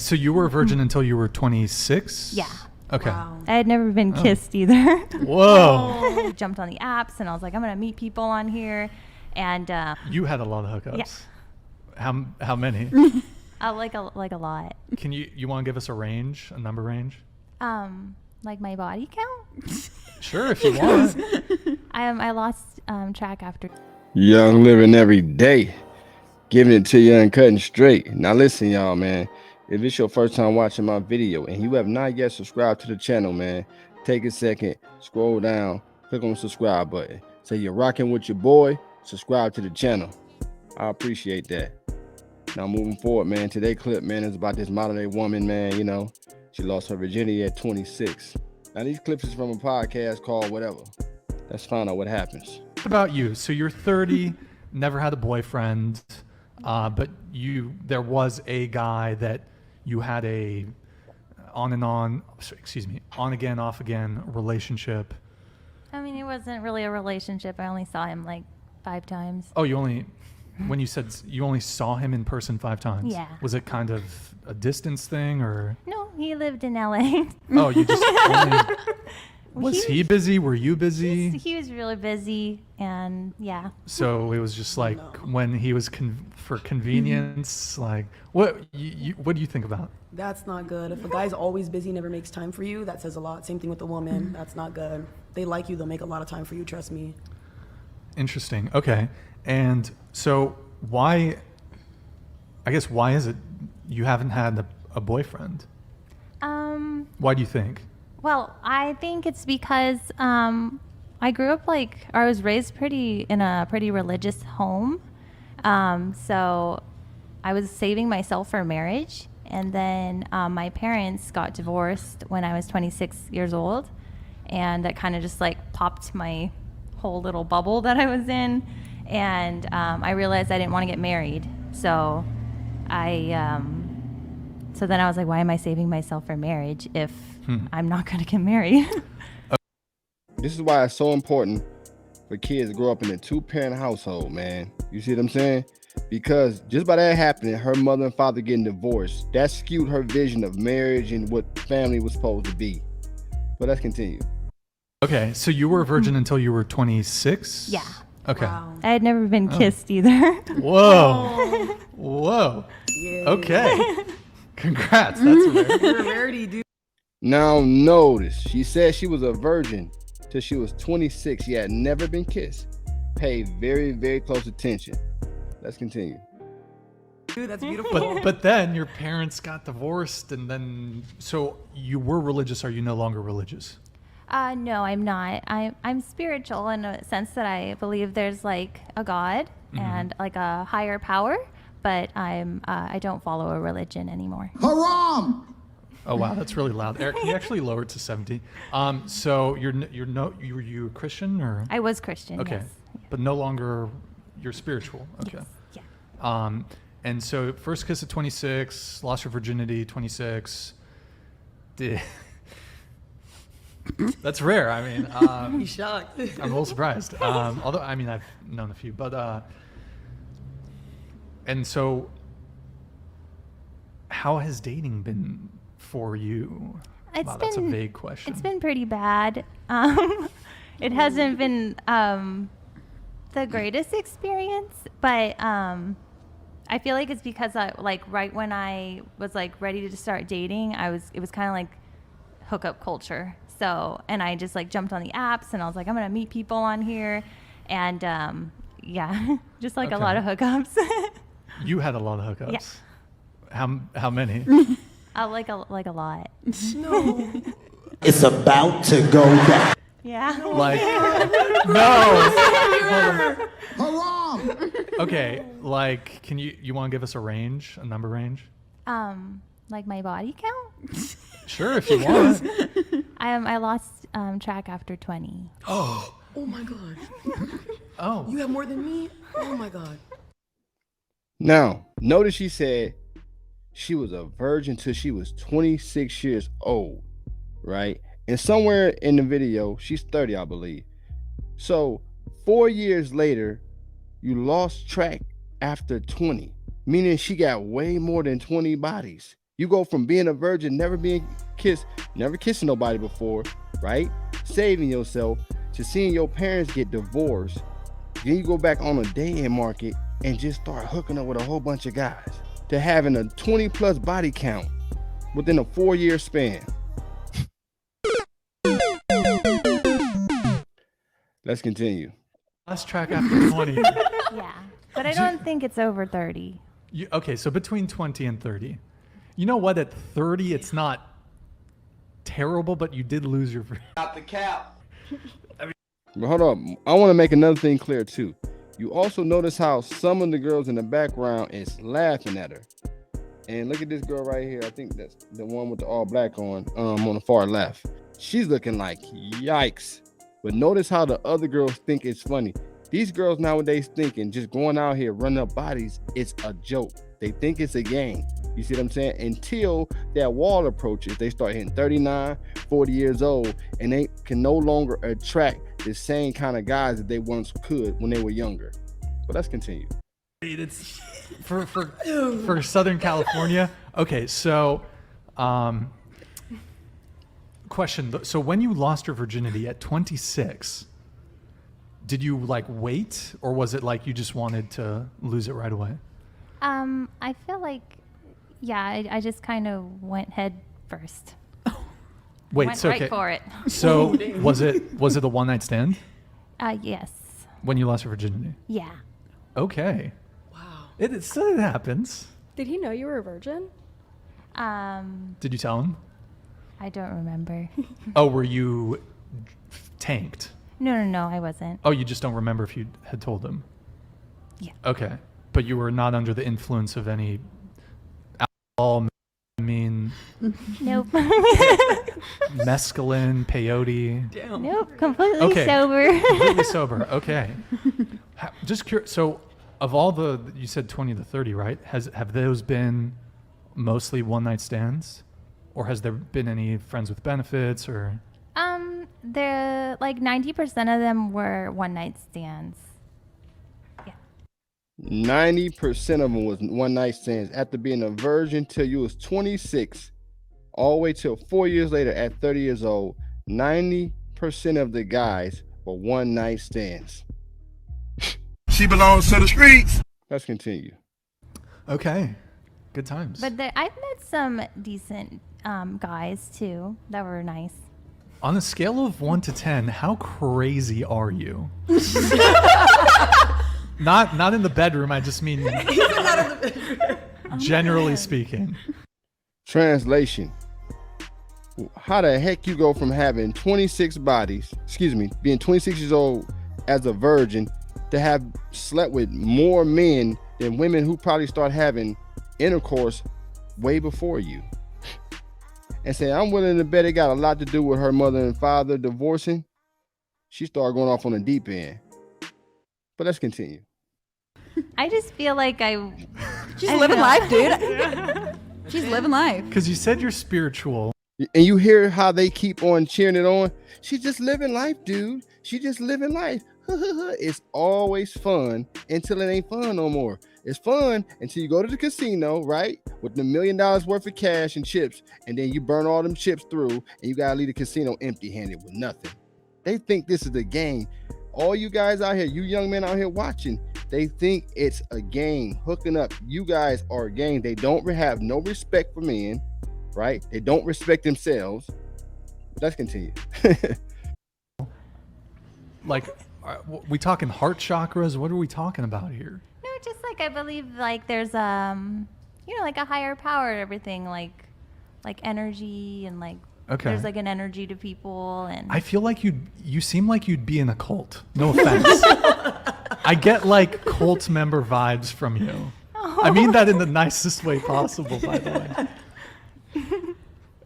so you were a virgin until you were 26? Yeah. Okay. Wow. I had never been kissed either. Whoa. I jumped on the apps and I was like, I'm going to meet people on here. And You had a lot of hookups. Yeah. How many? like a lot. Can you want to give us a range, a number range? Like my body count? Sure, if you want. I lost track after. Young living every day, giving it to you uncut and straight. Now listen, y'all, man. If it's your first time watching my video and you have not yet subscribed to the channel, man, take a second, scroll down, click on the subscribe button. Say you're rocking with your boy, subscribe to the channel. I appreciate that. Now moving forward, man, today's clip, man, is about this modern day woman, man. You know, she lost her virginity at 26. Now these clips is from a podcast called Whatever. Let's find out what happens. What about you? So you're 30, never had a boyfriend, but there was a guy that you had a on again, off again relationship. I mean, it wasn't really a relationship. I only saw him like 5 times. Oh, when you said you only saw him in person 5 times? Yeah. Was it kind of a distance thing or? No, he lived in LA. Oh, you just only. Was he busy? Were you busy? He was really busy, and yeah. So it was just like when he was for convenience. Like, what do you think about? That's not good. If a guy's always busy, never makes time for you, that says a lot. Same thing with the woman. That's not good. They like you, they'll make a lot of time for you, trust me. Interesting. Okay. And so why is it you haven't had a boyfriend? Why do you think? Well, I think it's because I grew up I was raised in a pretty religious home. So I was saving myself for marriage. And then my parents got divorced when I was 26 years old. And that kind of just popped my whole little bubble that I was in. And I realized I didn't want to get married. So so then I was like, why am I saving myself for marriage if I'm not going to get married? This is why it's so important for kids to grow up in a 2-parent household, man. You see what I'm saying? Because just by that happening, her mother and father getting divorced, that skewed her vision of marriage and what family was supposed to be. But let's continue. Okay, so you were a virgin until you were 26? Yeah. Okay. Wow. I had never been kissed either. Whoa. Whoa. Yeah. Okay. Congrats. That's rare. You're a rarity, dude. Now notice, she said she was a virgin till she was 26. She had never been kissed. Pay very, very close attention. Let's continue. Dude, that's beautiful. But then your parents got divorced, and then so you were religious. Are you no longer religious? No, I'm not. I'm spiritual in a sense that I believe there's a God and a higher power, but I don't follow a religion anymore. Haram! Oh wow, that's really loud. Eric, can you actually lower it to 70? So were you a Christian or? I was Christian. Okay, Yes. but no longer you're spiritual. Okay. Yes. Yeah. And so first kiss at 26, lost your virginity 26. That's rare. I mean, He's shocked. I'm a little surprised. Although I mean I've known a few, but and so how has dating been for you? Wow, that's a vague question. It's been pretty bad. It hasn't been the greatest experience, but I feel like it's because right when I was ready to start dating, it was kind of like hookup culture. So, and I just jumped on the apps and I was like, I'm going to meet people on here. And yeah, just a lot of hookups. You had a lot of hookups. Yeah. How many? like a lot. No. It's about to go back. Yeah. Like, no. Haram! Okay, can you want to give us a range, a number range? Like my body count? Sure, if you want. I lost track after 20. Oh. Oh my God. Oh. You have more than me? Oh my God. Now, notice she said she was a virgin till she was 26 years old, right? And somewhere in the video, she's 30, I believe. So 4 years later, you lost track after 20, meaning she got way more than 20 bodies. You go from being a virgin, never kissing nobody before, right? Saving yourself, to seeing your parents get divorced. Then you go back on a dating market and just start hooking up with a whole bunch of guys, to having a 20 plus body count within a 4-year span. Let's continue. Last track after 20. Yeah, but I don't think it's over 30. Okay, so between 20 and 30. You know what? At 30, it's not terrible, but you did lose your. Out the cap. But hold up, I want to make another thing clear too. You also notice how some of the girls in the background is laughing at her. And look at this girl right here. I think that's the one with the all black on the far left. She's looking like yikes. But notice how the other girls think it's funny. These girls nowadays thinking just going out here running up bodies, it's a joke. They think it's a game. You see what I'm saying? Until that wall approaches, they start hitting 39, 40 years old, and they can no longer attract the same kind of guys that they once could when they were younger. But let's continue. It's for Southern California. Okay, so question. So when you lost your virginity at 26, did you like wait, or was it like you just wanted to lose it right away? I feel like, yeah, I just kind of went head first. Wait, Went so right okay. for it. So was it a one night stand Yes. when you lost your virginity? Yeah. Okay. Wow. It happens. Did he know you were a virgin? Did you tell him? I don't remember. Oh, were you tanked? No, I wasn't. Oh, you just don't remember if you had told him? Yeah. Okay. But you were not under the influence of any alcohol, Nope. mescaline, peyote. Damn. Nope. Completely Okay. sober. Completely sober. Okay. Just curious. So, of all you said 20 to 30, right? Have those been mostly one night stands, or has there been any friends with benefits, or? They're like 90% of them were one night stands. 90% of them was one night stands after being a virgin till you was 26, all the way till 4 years later at 30 years old. 90% of the guys were one night stands. She belongs to the streets. Let's continue. Okay. Good times. But I've met some decent guys too that were nice. On a scale of 1 to 10, how crazy are you? Not in the bedroom. I just mean generally speaking. Translation. How the heck you go from having 26 bodies, being 26 years old as a virgin, to have slept with more men than women who probably start having intercourse way before you? And say, I'm willing to bet it got a lot to do with her mother and father divorcing. She started going off on the deep end. But let's continue. I just feel like She's I don't living know. life, dude. She's living life. Because you said you're spiritual. And you hear how they keep on cheering it on. She's just living life, dude. She just living life. It's always fun until it ain't fun no more. It's fun until you go to the casino, right? With the $1 million worth of cash and chips, and then you burn all them chips through, and you gotta leave the casino empty-handed with nothing. They think this is a game. All you guys out here, you young men out here watching, they think it's a game. Hooking up, you guys are a game. They don't have no respect for men, right? They don't respect themselves. Let's continue. Like, we talking heart chakras? What are we talking about here? no, just like I believe like there's like a higher power to everything, like energy and like Okay. there's like an energy to people and I feel like you seem like you'd be in a cult. No offense. I get like cult member vibes from you. I mean that in the nicest way possible, by the way.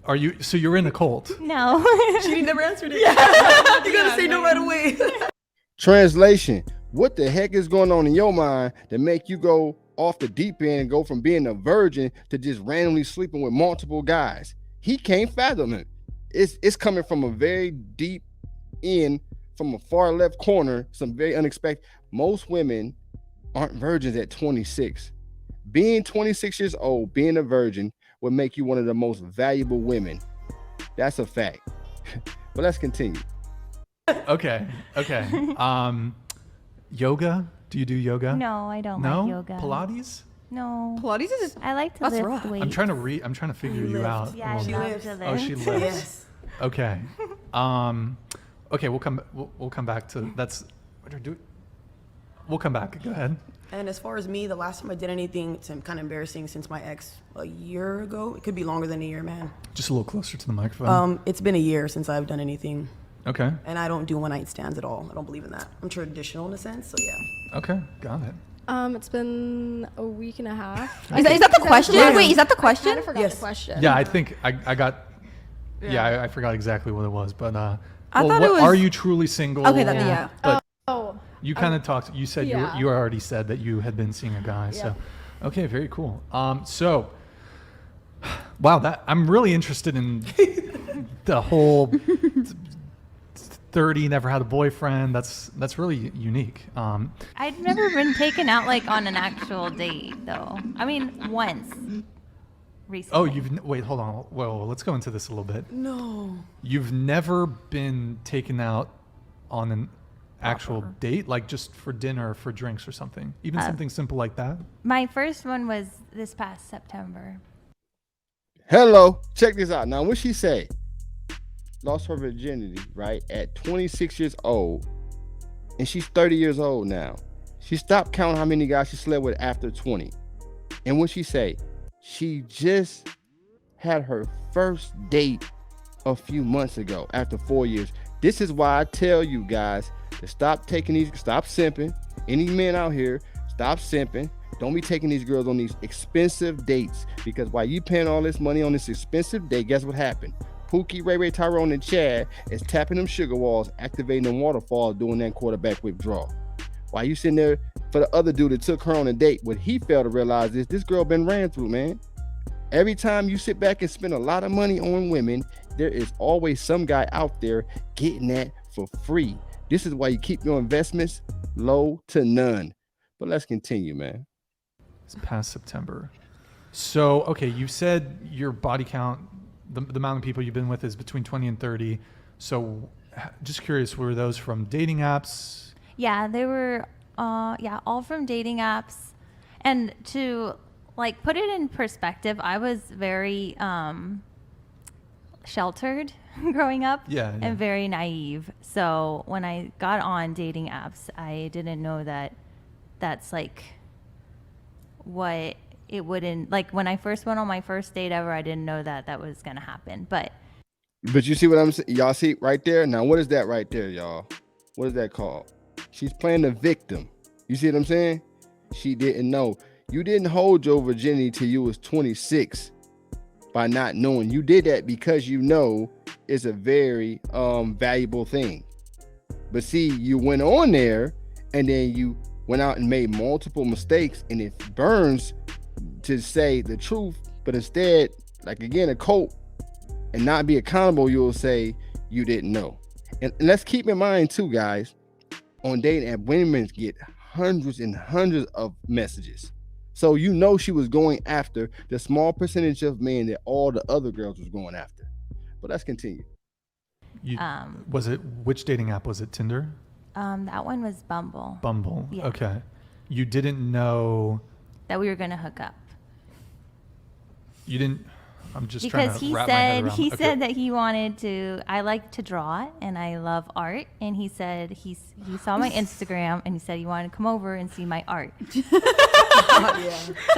Are you? So you're in a cult? no. She never answered it. You gotta say no right away. Translation. What the heck is going on in your mind to make you go off the deep end and go from being a virgin to just randomly sleeping with multiple guys? He can't fathom it. It's coming from a very deep end, from a far left corner, some very unexpected. Most women aren't virgins at 26. Being 26 years old, being a virgin, would make you one of the most valuable women. That's a fact. But let's continue. Okay. Yoga? Do you do yoga? No, I don't No? like yoga. Pilates? No. Pilates is I like to That's lift rough. weights. I'm trying to figure you lift. out. Yeah, a I little love bit. to lift. Oh, she lifts. Yes. Okay. Okay, we'll come back to that's what are do. We'll come back. Go ahead. And as far as me, the last time I did anything, it's kind of embarrassing since my ex a year ago. It could be longer than a year, man. Just a little closer to the microphone. It's been a year since I've done anything, Okay. and I don't do one night stands at all. I don't believe in that. I'm traditional in a sense, so yeah. Okay. Got it. It's been a week and a half. Is that the question? Yeah. Wait, is that the I question? kind of forgot Yes. the question. Yeah, I think I got. Yeah, I forgot exactly what it was, but I well, thought it was- are you truly single? Okay, yeah. But Oh, you kind of talked. You said yeah. you already said that you had been seeing a guy. So, okay, very cool. So, wow, that I'm really interested in the whole 30 never had a boyfriend. That's really unique. I'd never been taken out like on an actual date though. I mean, once. Recently. Oh, wait, hold on. Whoa, let's go into this a little bit. No. You've never been taken out on an actual date, like just for dinner or for drinks or something, even something simple like that? My first one was this past September. Hello, check this out. Now, what she say? Lost her virginity, right, at 26 years old, and she's 30 years old now. She stopped counting how many guys she slept with after 20. And what she say? She just had her first date a few months ago after 4 years. This is why I tell you guys to stop simping. Any men out here, stop simping. Don't be taking these girls on these expensive dates, because while you paying all this money on this expensive date, guess what happened? Pookie, Ray, Tyrone, and Chad is tapping them sugar walls, activating them waterfalls, doing that quarterback withdrawal. While you sitting there for the other dude that took her on a date, what he failed to realize is this girl been ran through, man. Every time you sit back and spend a lot of money on women, there is always some guy out there getting that for free. This is why you keep your investments low to none. But let's continue, man. It's past September. So, okay, you said your body count, the amount of people you've been with is between 20 and 30. So, just curious, were those from dating apps? Yeah, they were all from dating apps. And to like put it in perspective, I was very sheltered growing up and very naive. So when I got on dating apps, I didn't know that that's like what it wouldn't, like when I first went on my first date ever, I didn't know that that was going to happen. But you see what I'm saying? Y'all see right there? Now, what is that right there, y'all? What is that called? She's playing the victim. You see what I'm saying? She didn't know. You didn't hold your virginity till you was 26 by not knowing. You did that because you know it's a very valuable thing. But see, you went on there and then you went out and made multiple mistakes, and it burns to say the truth. But instead, like again, a cope and not be accountable, you'll say you didn't know. And let's keep in mind too, guys, on dating app, women get hundreds and hundreds of messages. So you know she was going after the small percentage of men that all the other girls was going after. But let's continue. Which dating app was it? Tinder? that one was Bumble. Bumble. Yeah. Okay. You didn't know. That we were going to hook up. You didn't. I'm just trying Because to wrap my head around. he Okay. said that he wanted to. I like to draw and I love art, and he said he saw my Instagram and he said he wanted to come over and see my art. So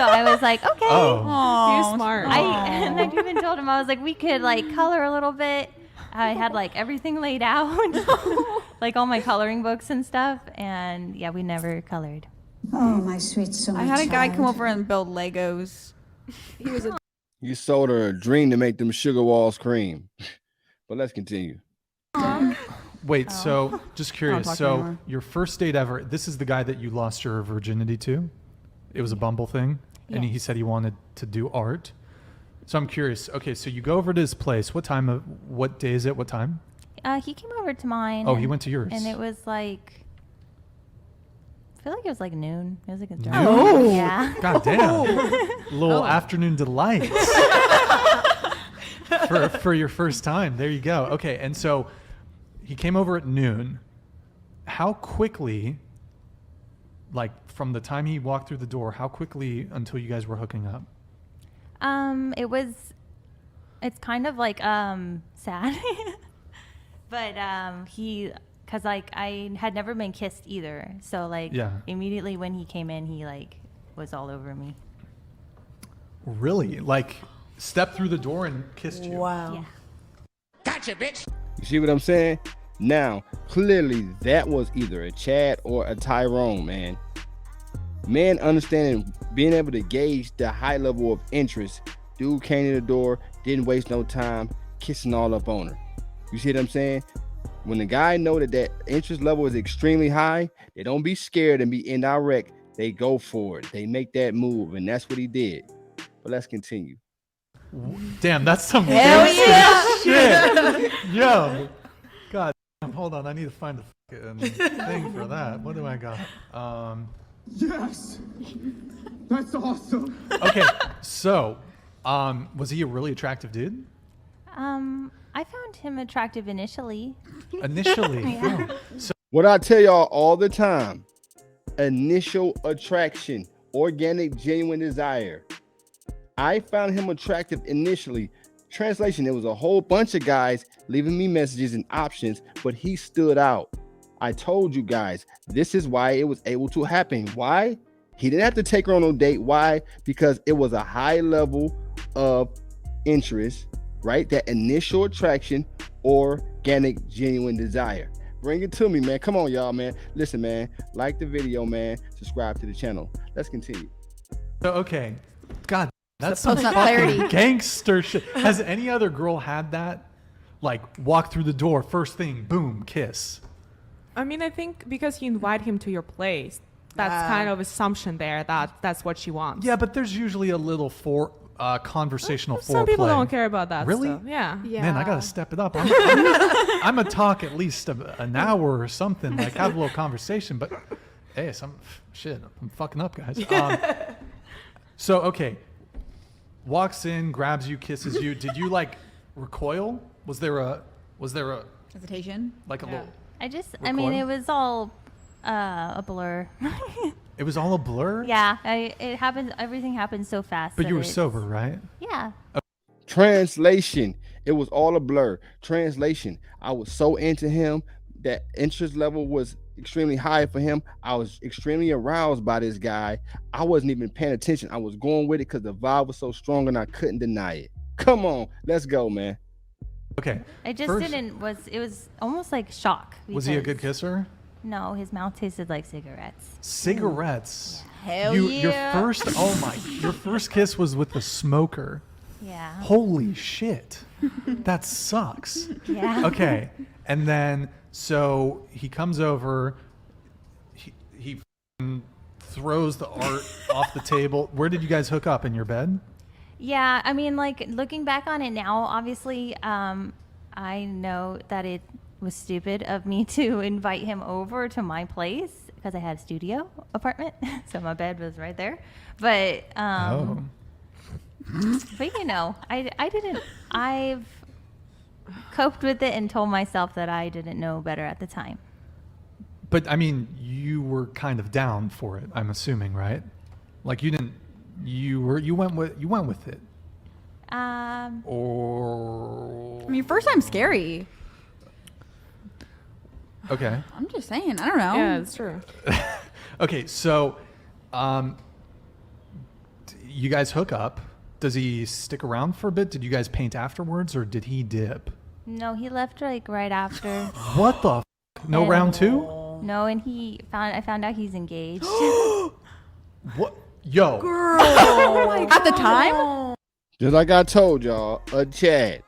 I was like, okay. Oh. You're smart. And I even told him, I was like, we could like color a little bit. I had like everything laid out, like all my coloring books and stuff, and yeah, we never colored. Oh, my sweet sweet I had a guy come child. over and build Legos. He was a You sold her a dream to make them sugar walls cream. But let's continue. Wait, so just curious. talk So anymore. your first date ever, this is the guy that you lost your virginity to? It was a Bumble thing? And he Yes. said he wanted to do art? So I'm curious. Okay, so you go over to his place. What day is it? What time? He came over to mine. Oh, he went to yours. And it was like, I feel like it was like noon. It was like a Noon? Oh. Yeah. God damn. Little afternoon delights. for your first time. There you go. Okay, and so he came over at noon. How quickly, like from the time he walked through the door, how quickly until you guys were hooking up? It's kind of like sad, but cause like I had never been kissed either, so like immediately when he came in, he like was all over me. Really? Like stepped through the door and kissed you? Wow. Yeah. Gotcha, bitch. You see what I'm saying? Now, clearly that was either a Chad or a Tyrone, man. Man understanding, being able to gauge the high level of interest. Dude came to the door, didn't waste no time, kissing all up on her. You see what I'm saying? When the guy know that interest level is extremely high, they don't be scared and be indirect. They go for it. They make that move, and that's what he did. But let's continue. Damn, that's some Hell gangster shit. Yo. God damn, hold on. I need to find the fucking thing for that. What do I got? Yes. That's awesome. Okay, so was he a really attractive dude? I found him attractive initially. Initially. Yeah. Oh. So What I tell y'all all the time, initial attraction, organic, genuine desire. I found him attractive initially. Translation, there was a whole bunch of guys leaving me messages and options, but he stood out. I told you guys, this is why it was able to happen. Why? He didn't have to take her on no date. Why? Because it was a high level of interest, right? That initial attraction, organic, genuine desire. Bring it to me, man. Come on, y'all, man. Listen, man. Like the video, man. Subscribe to the channel. Let's continue. okay. God, that's So some post-nut fucking clarity. gangster shit. Has any other girl had that? Like walk through the door, first thing, boom, kiss. I mean, I think because you invite him to your place, that's kind of assumption there that that's what she wants. Yeah, but there's usually a little conversational foreplay. Some people don't care about that. Really? Stuff. Yeah. Yeah. Man, I gotta step it up. I'm gonna talk at least an hour or something, like have a little conversation. But hey, I'm fucking up, guys. So okay, walks in, grabs you, kisses you. Did you like recoil? Was there a Hesitation. like a little? I mean, Recoil? it was all a blur. It was all a blur. Yeah, it happened. Everything happened so fast. But that you were it's- sober, right? Yeah. Translation, it was all a blur. Translation, I was so into him that interest level was extremely high for him. I was extremely aroused by this guy. I wasn't even paying attention. I was going with it because the vibe was so strong and I couldn't deny it. Come on, let's go, man. It just First- it was almost like shock. Was he a good because- kisser? No, his mouth tasted like cigarettes. Cigarettes. Hell Your yeah. your first kiss was with the smoker. Yeah. Holy shit. That sucks. Yeah. Okay. And then so he comes over, he f***ing throws the art off the table. Where did you guys hook up? In your bed? Yeah, I mean, like looking back on it now, obviously, I know that it was stupid of me to invite him over to my place because I had a studio apartment, so my bed was right there. But but you know, I've coped with it and told myself that I didn't know better at the time. But I mean, you were kind of down for it, I'm assuming, right? Like you went with it. Or I mean, first time's scary. okay. I'm just saying. I don't know. Yeah, it's true. Okay, so you guys hook up. Does he stick around for a bit? Did you guys paint afterwards, or did he dip? No, he left like right after. What the? No And- round two? No, and I found out he's engaged. What? Yo. At the time? Just like I told y'all, a Chad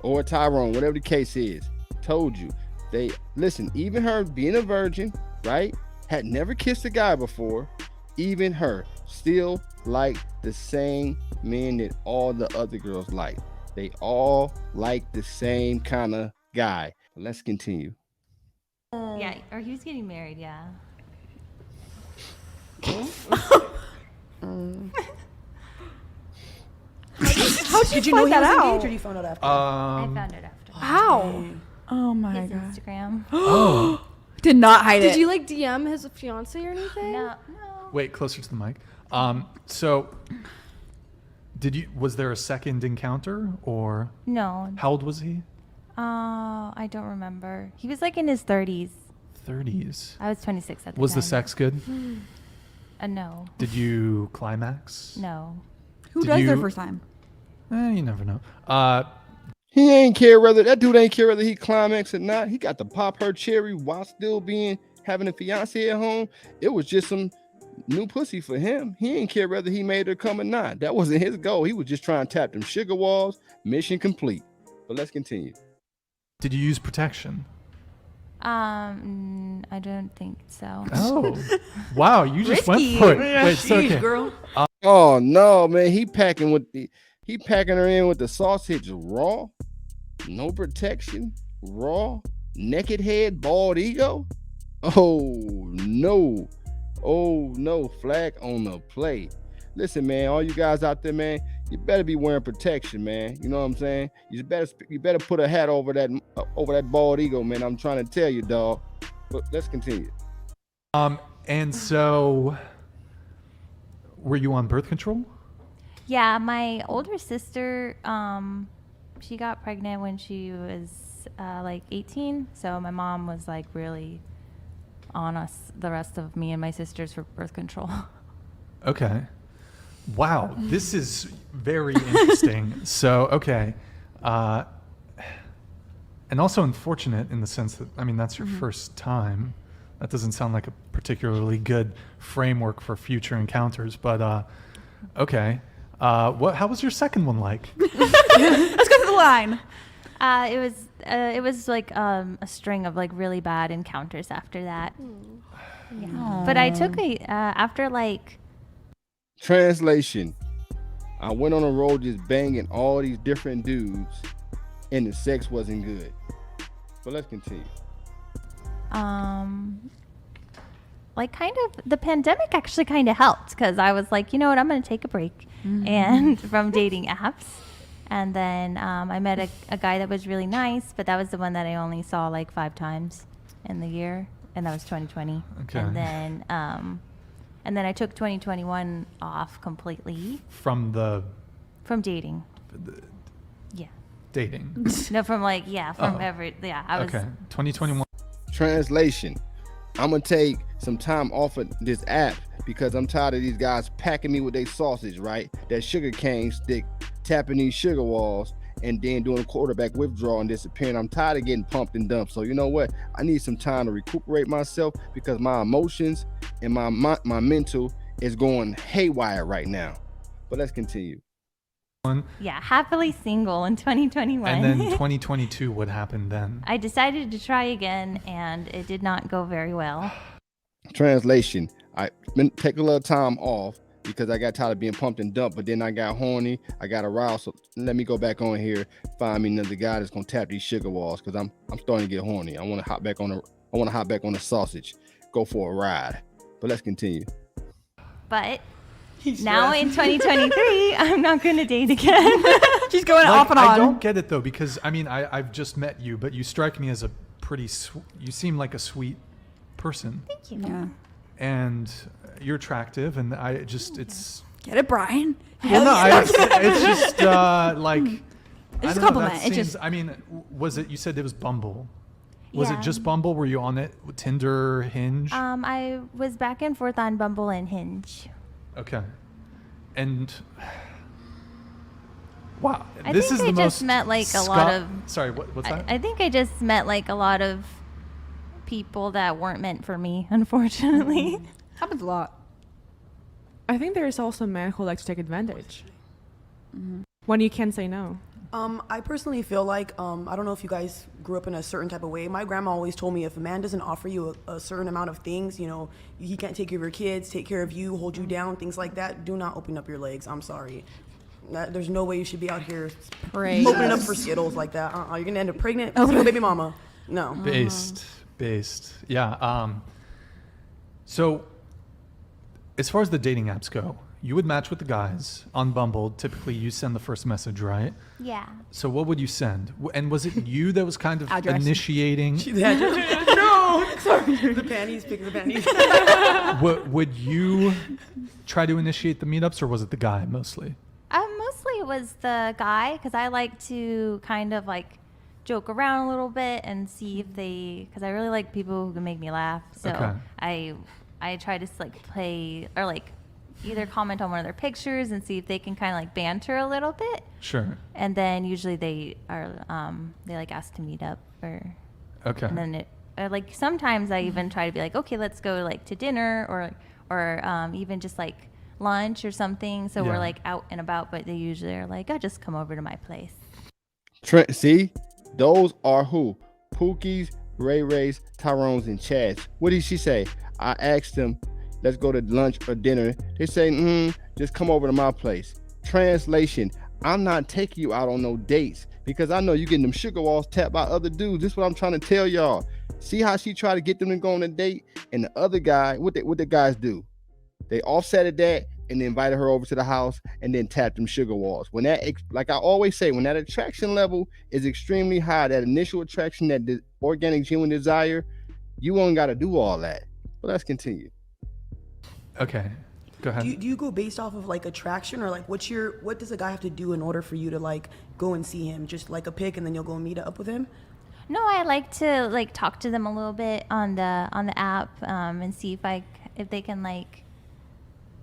or a Tyrone, whatever the case is, told you. They listen, even her being a virgin, right? Had never kissed a guy before, even her still like the same men that all the other girls like. They all like the same kind of guy. Let's continue. Yeah, or he was getting married, yeah. How Did you know he that was out? engaged, or you found out after? I found it after. How? Oh my His god. Instagram. Oh, Did not hide it. Did you like DM his fiance or anything? No. wait, closer to the mic. So, was there a second encounter, or No. how old was he? I don't remember. He was like in his 30s. 30s. I was 26 at the time. Was the sex good? No. Did you climax? No. Who Did does their you- first time? You never know. He ain't care whether that dude ain't care whether he climax or not. He got to pop her cherry while still having a fiance at home. It was just some new pussy for him. He ain't care whether he made her come or not. That wasn't his goal. He was just trying to tap them sugar walls. Mission complete. But let's continue. Did you use protection? I don't think so. Oh, wow! You just Risky. went for it. Wait, it's okay. girl. Oh no, man. He packing her in with the sausage raw. No protection. Raw. Naked head, bald ego. Oh no. Oh no. Flag on the play. Listen, man, all you guys out there, man, you better be wearing protection, man. You know what I'm saying? You better put a hat over that bald ego, man. I'm trying to tell you, dog. But let's continue. And so, were you on birth control? Yeah, my older sister, she got pregnant when she was like 18. So my mom was like really on us, the rest of me and my sisters, for birth control. Okay. Wow, this is very interesting. So, okay. And also unfortunate in the sense that, I mean, that's your first time. That doesn't sound like a particularly good framework for future encounters, but okay. How was your second one like? Let's go to the line. It was like a string of like really bad encounters after that. Yeah. But I took after like. Translation. I went on a road just banging all these different dudes, and the sex wasn't good. But let's continue. Like kind of the pandemic actually kind of helped, because I was like, you know what, I'm going to take a break and from dating apps. And then I met a guy that was really nice, but that was the one that I only saw like 5 times in the year, and that was 2020. Okay. And then I took 2021 off completely From the dating. Yeah. dating. No, from like, yeah, from Oh. I was. Okay, 2021. Translation. I'm gonna take some time off of this app because I'm tired of these guys packing me with their sausage, right? That sugar cane stick, tapping these sugar walls, and then doing quarterback withdrawal and disappearing. I'm tired of getting pumped and dumped. So you know what? I need some time to recuperate myself because my emotions and my mental is going haywire right now. But let's continue. Yeah, happily single in 2021. And then 2022, what happened then? I decided to try again, and it did not go very well. Translation. I take a little time off because I got tired of being pumped and dumped, but then I got horny, I got aroused. So let me go back on here, find me another guy that's gonna tap these sugar walls because I'm starting to get horny. I want to hop back on the sausage, go for a ride. But let's continue. But now in 2023, I'm not going to date again. She's going Like, off and on. I don't get it though, because I mean, I've just met you, but you strike me as a pretty, you seem like a sweet person. Thank you. Yeah. And you're attractive, and it's Get it, Brian? well, no, it's just like It's I just don't know, compliment. that It's seems- just- I mean, was it? You said it was Bumble. Was Yeah. it just Bumble? Were you on it? Tinder, Hinge? I was back and forth on Bumble and Hinge. Okay. And wow, I this think is I the just most met, like, a lot of- Sorry, what's that? I think I just met like a lot of people that weren't meant for me, unfortunately. Happens a lot. I think there is also men who like to take advantage when you can't say no. I personally feel like, I don't know if you guys grew up in a certain type of way. My grandma always told me if a man doesn't offer you a certain amount of things, you know, he can't take care of your kids, take care of you, hold you down, things like that, do not open up your legs. I'm sorry. There's no way you should be out here Praise. opening up for Skittles like that. You're going to end up pregnant, single baby mama. No. Based. Yeah. So as far as the dating apps go, you would match with the guys on Bumble. Typically, you send the first message, right? Yeah. So what would you send? And was it you that was kind of Address. initiating? No, sorry. The panties, pick the panties. Would you try to initiate the meetups, or was it the guy mostly? Mostly it was the guy because I like to kind of like joke around a little bit and see if they, because I really like people who can make me laugh. So Okay. I try to like play or like either comment on one of their pictures and see if they can kind of like banter a little bit. Sure. And then usually they are they like ask to meet up or Okay. and then it like sometimes I even try to be like, okay, let's go like to dinner or even just like lunch or something. So Yeah. we're like out and about, but they usually are like, oh, just come over to my place. See, those are who? Pookie's, Ray Ray's, Tyrone's, and Chad's. What did she say? I asked them, let's go to lunch or dinner. They say, just come over to my place. Translation, I'm not taking you out on no dates because I know you getting them sugar walls tapped by other dudes. This is what I'm trying to tell y'all. See how she tried to get them to go on a date? And the other guy, what the guys do? They offsetted that and invited her over to the house and then tapped them sugar walls. When that, like I always say, when that attraction level is extremely high, that initial attraction, that organic, genuine desire, you ain't got to do all that. But let's continue. Okay. Go ahead. Do you go based off of like attraction or like what does a guy have to do in order for you to like go and see him? Just like a pic and then you'll go meet up with him? No, I like to like talk to them a little bit on the app and see if they can like,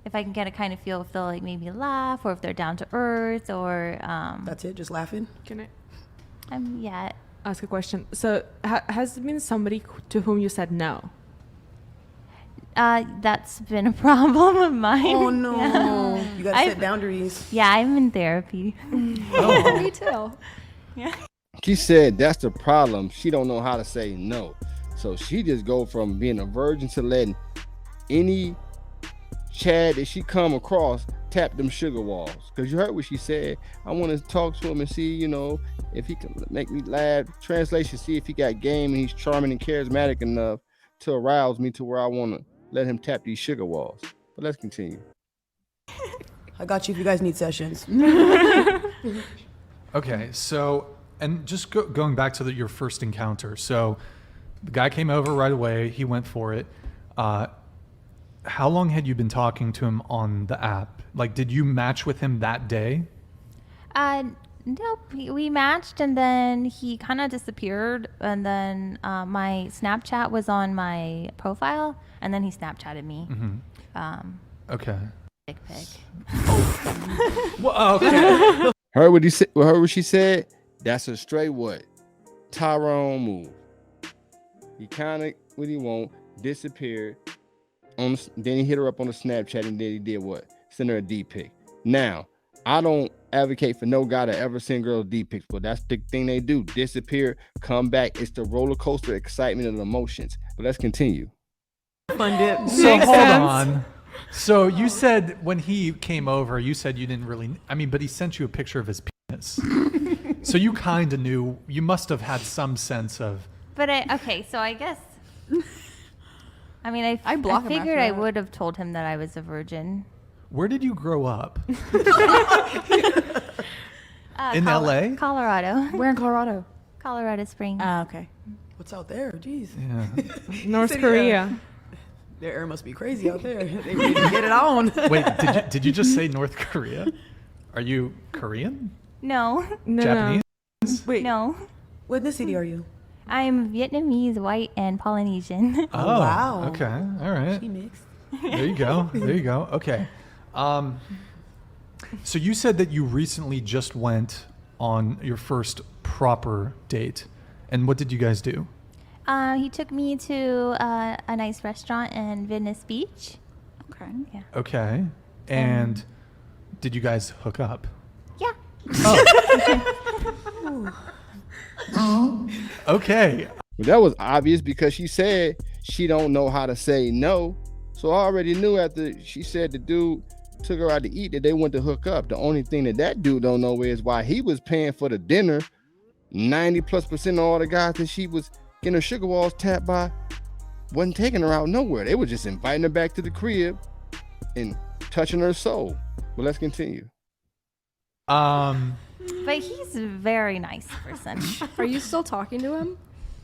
if I can get a kind of feel if they'll like maybe laugh or if they're down to earth or That's it, just laughing? Can I yeah. ask a question? So has it been somebody to whom you said no? That's been a problem of mine. Oh no. Yeah. You gotta set boundaries. Yeah, I'm in therapy. Oh. Me too. She said that's the problem. She don't know how to say no. So she just go from being a virgin to letting any Chad that she come across tap them sugar walls. Because you heard what she said. I want to talk to him and see, if he can make me laugh. Translation, see if he got game and he's charming and charismatic enough to arouse me to where I want to let him tap these sugar walls. But let's continue. I got you if you guys need sessions. Okay, so, and just going back to your first encounter. So the guy came over right away. He went for it. How long had you been talking to him on the app? Like, did you match with him that day? Nope. We matched and then he kind of disappeared. And then my Snapchat was on my profile and then he Snapchatted me. Mm-hmm. Okay. Dick pic. Well, okay. Heard what he said. Heard what she said. That's a straight what? Tyrone move. He kind of what he want disappeared. Then he hit her up on the Snapchat and then he did what? Send her a D pic. Now I don't advocate for no guy to ever send girls D pics, but that's the thing they do. Disappear, come back. It's the roller coaster excitement and emotions. But let's continue. Fun dip. So hold on. So you said when he came over, you said you didn't really, but he sent you a picture of his penis. So you kind of knew, you must have had some sense of. But okay, so I guess. I block him figured after I that. would have told him that I was a virgin. Where did you grow up? In LA? Colorado. We're in Colorado. Colorado Springs. Okay. What's out there? Jeez. Yeah. North City, Korea. Their air must be crazy out there. They ready to get it on. Wait, did you just say North Korea? Are you Korean? No. No. Japanese? Wait, No. what ethnicity are you? I'm Vietnamese, white, and Polynesian. Oh, wow. Okay. All right. She mixed. There you go. There you go. Okay. So you said that you recently just went on your first proper date. And what did you guys do? He took me to a nice restaurant in Venice Beach. Okay. Yeah. Okay. And did you guys hook up? Yeah. Oh. Okay. Well, that was obvious because she said she don't know how to say no. So I already knew after she said the dude took her out to eat that they went to hook up. The only thing that dude don't know is why he was paying for the dinner. 90+% of all the guys that she was getting her sugar walls tapped by wasn't taking her out nowhere. They were just inviting her back to the crib and touching her soul. But let's continue. But he's a very nice person. Are you still talking to him?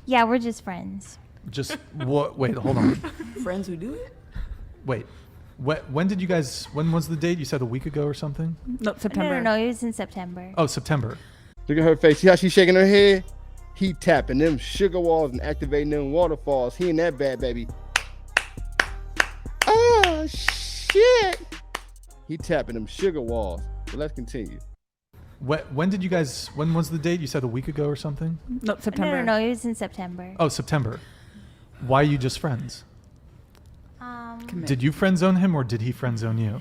Yeah, we're just friends. Just what? Wait, hold on. Friends who do it? Wait. When did you guys? When was the date? You said a week ago or something? No, September. No, it was in September. Oh, September. Look at her face. See how she's shaking her head? He tapping them sugar walls and activating them waterfalls. He in that bad baby. Oh shit! He tapping them sugar walls. But let's continue. When did you guys? When was the date? You said a week ago or something? No, September. No, it was in September. Oh, September. Why are you just friends? Commit. Did you friend zone him or did he friend zone you?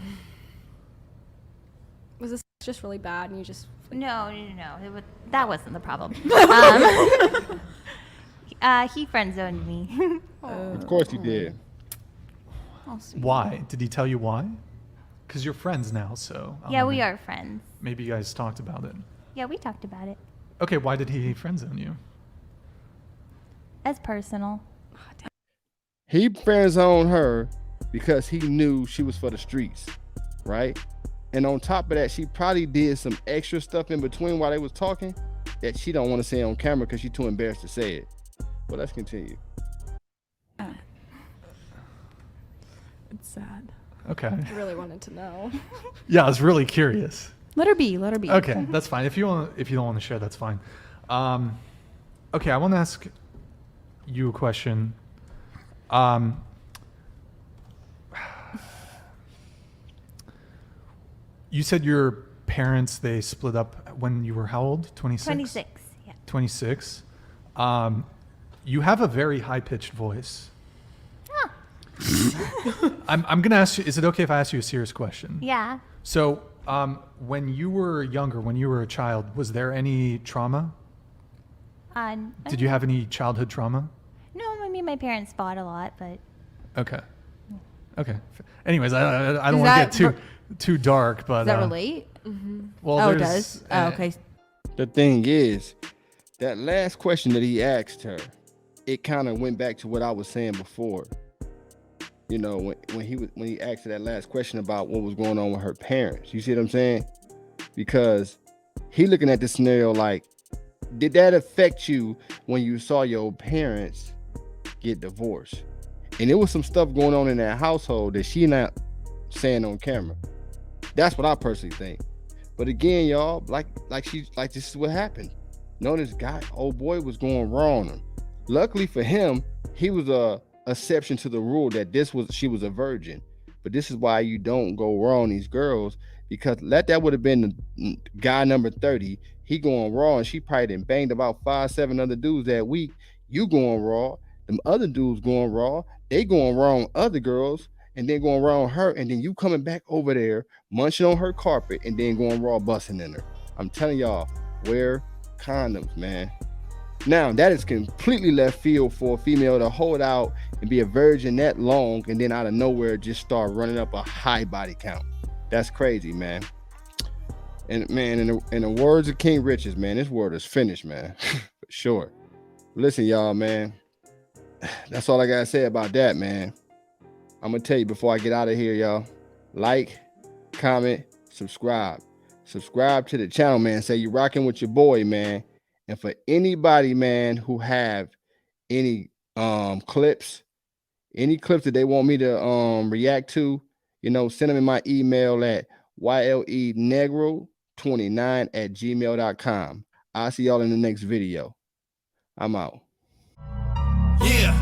Was this just really bad and you just... No. That wasn't the problem. He friend zoned me. Of course he did. Why? Did he tell you why? Because you're friends now, so. Yeah, we are friends. Maybe you guys talked about it. Yeah, we talked about it. Okay, why did he friend zone you? As personal. He friend zoned her because he knew she was for the streets, right? And on top of that, she probably did some extra stuff in between while they was talking that she don't want to say on camera because she's too embarrassed to say it. But let's continue. It's sad. Okay. I really wanted to know. Yeah, I was really curious. Let her be. Let her be. Okay, that's fine. If you don't want to share, that's fine. Okay, I want to ask you a question. You said your parents, they split up when you were how old? 26? 26, yeah. 26. You have a very high-pitched voice. Huh. I'm going to ask you, is it okay if I ask you a serious question? Yeah. So, when you were younger, when you were a child, was there any trauma? Did you have any childhood trauma? No, I mean, my parents fought a lot, but... Okay. Okay. Anyways, I don't want to get too dark, but... Does that relate? Well, Oh, it there's- does? Oh, okay. The thing is, that last question that he asked her, it kind of went back to what I was saying before. You know, when he asked her that last question about what was going on with her parents. You see what I'm saying? Because he looking at the scenario like, did that affect you when you saw your parents get divorced? And there was some stuff going on in that household that she not saying on camera. That's what I personally think. But again, y'all, like this is what happened. No, this guy, old boy, was going wrong on him. Luckily for him, he was a exception to the rule that she was a virgin. But this is why you don't go raw on these girls, because that would have been the guy number 30. He going raw, and she probably done banged about 5-7 other dudes that week. You going raw, them other dudes going raw, they going raw on other girls, and then going raw on her, and then you coming back over there munching on her carpet and then going raw busting in her. I'm telling y'all, wear condoms, man. Now that is completely left field for a female to hold out and be a virgin that long and then out of nowhere just start running up a high body count. That's crazy, man. And man, in the words of King Richards, man, this world is finished, man. For sure. Listen, y'all, man. That's all I gotta say about that, man. I'm gonna tell you before I get out of here, y'all. Like, comment, subscribe. Subscribe to the channel, man. Say you rocking with your boy, man. And for anybody, man, who have any clips that they want me to react to, you know, send them in my email at ylenegro29@gmail.com. I'll see y'all in the next video. I'm out. Yeah,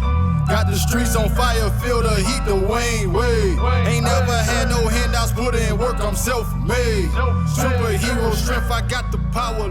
got the streets on fire, feel the heat, the Wayne Wade. Ain't never had no handouts, put in work, I'm self-made. Superhero strength, I got the power.